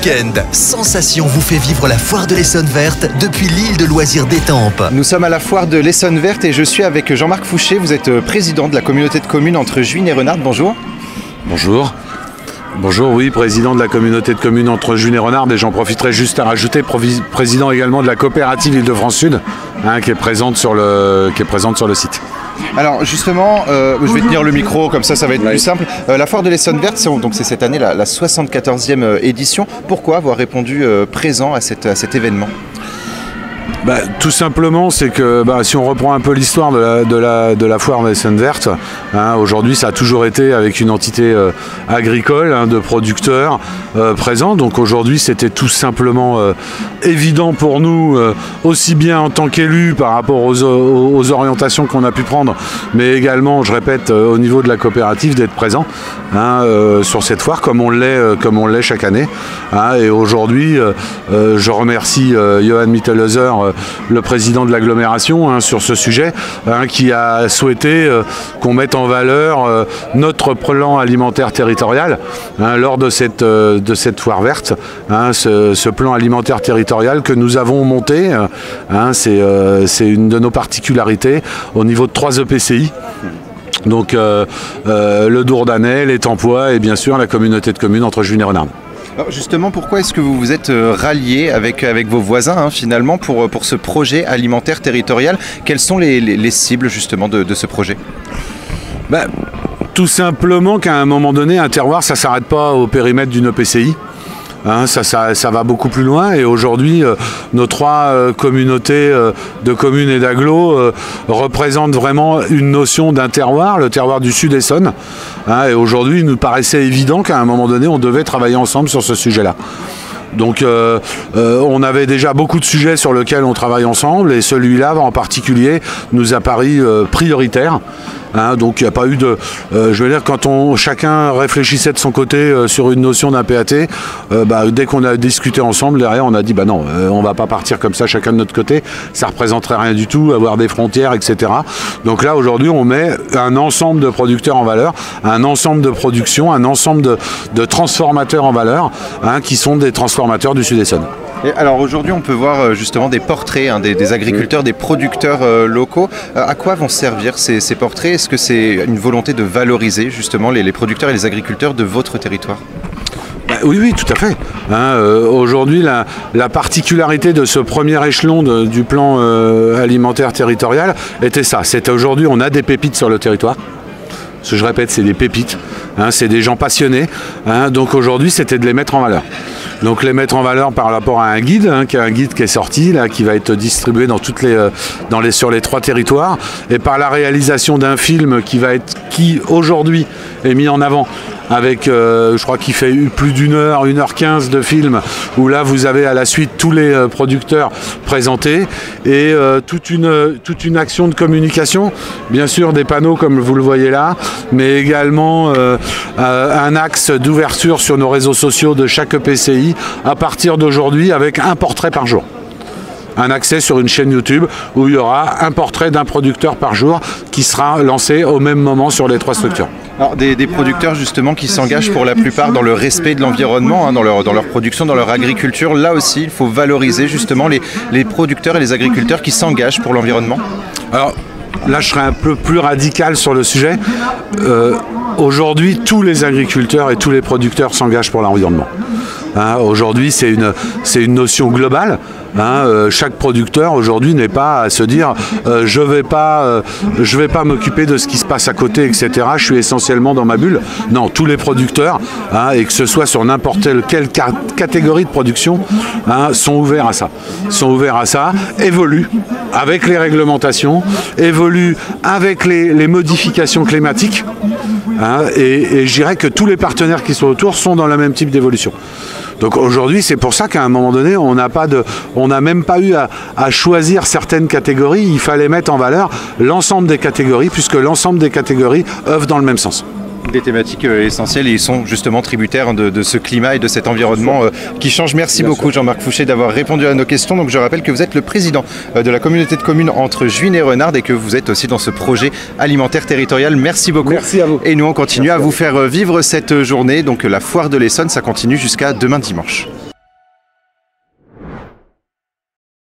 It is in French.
week-end. Sensation vous fait vivre la foire de l'Essonne Verte depuis l'île de loisirs d'Étampes. Nous sommes à la foire de l'Essonne Verte et je suis avec Jean-Marc Fouché. Vous êtes président de la communauté de communes entre Juines et Renardes. Bonjour. Bonjour. Bonjour, oui, président de la communauté de communes entre Juines et Renardes, et j'en profiterai juste à rajouter président également de la coopérative Île-de-France Sud, qui est présente sur le site. Alors justement, je vais tenir le micro, comme ça va être plus simple. La foire de l'Essonne Verte, c'est cette année la 74e édition. Pourquoi avoir répondu présent à cet événement ? Tout simplement, c'est que si on reprend un peu l'histoire de la foire de l'Essonne Verte, aujourd'hui ça a toujours été avec une entité agricole, de producteurs présents. Donc aujourd'hui c'était tout simplement évident pour nous, aussi bien en tant qu'élus par rapport aux orientations qu'on a pu prendre, mais également, je répète, au niveau de la coopérative, d'être présent sur cette foire comme on l'est chaque année. Et aujourd'hui, je remercie Johan Mittelhauser, le président de l'agglomération, sur ce sujet, qui a souhaité qu'on mette en valeur notre plan alimentaire territorial lors de cette foire verte. Ce plan alimentaire territorial que nous avons monté, c'est une de nos particularités au niveau de 3 EPCI. Donc le Dourdanais, l'Étampois et bien sûr la communauté de communes entre Juines et Renardes. Alors justement, pourquoi est-ce que vous vous êtes ralliés avec vos voisins finalement pour ce projet alimentaire territorial? Quelles sont les cibles justement de ce projet? Tout simplement qu'à un moment donné, un terroir, ça ne s'arrête pas au périmètre d'une EPCI. Ça va beaucoup plus loin, et aujourd'hui nos 3 communautés de communes et d'agglos représentent vraiment une notion d'un terroir, le terroir du Sud Essonne. Et aujourd'hui il nous paraissait évident qu'à un moment donné on devait travailler ensemble sur ce sujet-là. Donc on avait déjà beaucoup de sujets sur lesquels on travaille ensemble, et celui-là en particulier nous a paru prioritaire. Donc il n'y a pas eu de... je veux dire, quand chacun réfléchissait de son côté sur une notion d'un PAT, dès qu'on a discuté ensemble, derrière on a dit non, on ne va pas partir comme ça chacun de notre côté, ça ne représenterait rien du tout, avoir des frontières, etc. Donc là aujourd'hui on met un ensemble de producteurs en valeur, un ensemble de production, un ensemble de transformateurs en valeur, qui sont des transformateurs du Sud-Essonne. Et alors aujourd'hui on peut voir justement des portraits des agriculteurs, des producteurs locaux. À quoi vont servir ces portraits? Est-ce que c'est une volonté de valoriser justement les producteurs et les agriculteurs de votre territoire? Oui, tout à fait. Aujourd'hui, la particularité de ce premier échelon du plan alimentaire territorial était ça. C'était aujourd'hui, on a des pépites sur le territoire. Ce que je répète, c'est des pépites. C'est des gens passionnés. Donc aujourd'hui, c'était de les mettre en valeur. Donc les mettre en valeur par rapport à un guide, qui est sorti, qui va être distribué sur les 3 territoires, et par la réalisation d'un film qui aujourd'hui est mis en avant avec, je crois qu'il fait plus d'1 heure, 1h15 de film, où là vous avez à la suite tous les producteurs présentés, et toute une action de communication, bien sûr des panneaux comme vous le voyez là, mais également un axe d'ouverture sur nos réseaux sociaux de chaque EPCI à partir d'aujourd'hui, avec un portrait par jour. Un accès sur une chaîne YouTube où il y aura un portrait d'un producteur par jour qui sera lancé au même moment sur les 3 structures. Alors des producteurs justement qui s'engagent pour la plupart dans le respect de l'environnement, dans leur production, dans leur agriculture. Là aussi, il faut valoriser justement les producteurs et les agriculteurs qui s'engagent pour l'environnement. Alors là, je serais un peu plus radical sur le sujet. Aujourd'hui, tous les agriculteurs et tous les producteurs s'engagent pour l'environnement. Aujourd'hui, c'est une notion globale. Chaque producteur aujourd'hui n'est pas à se dire je vais pas m'occuper de ce qui se passe à côté, etc. Je suis essentiellement dans ma bulle. Non, tous les producteurs, et que ce soit sur n'importe quelle catégorie de production, sont ouverts à ça. Évoluent avec les réglementations, évoluent avec les modifications climatiques. Et je dirais que tous les partenaires qui sont autour sont dans le même type d'évolution. Donc aujourd'hui, c'est pour ça qu'à un moment donné, on n'a même pas eu à choisir certaines catégories. Il fallait mettre en valeur l'ensemble des catégories, puisque l'ensemble des catégories œuvrent dans le même sens. Des thématiques essentielles, et ils sont justement tributaires de ce climat et de cet environnement qui change. Merci beaucoup Jean-Marc Fouché d'avoir répondu à nos questions. Donc je rappelle que vous êtes le président de la communauté de communes entre Juines et Renardes, et que vous êtes aussi dans ce projet alimentaire territorial. Merci beaucoup. Merci à vous. Et nous on continue à vous faire vivre cette journée. Donc la foire de l'Essonne, ça continue jusqu'à demain dimanche.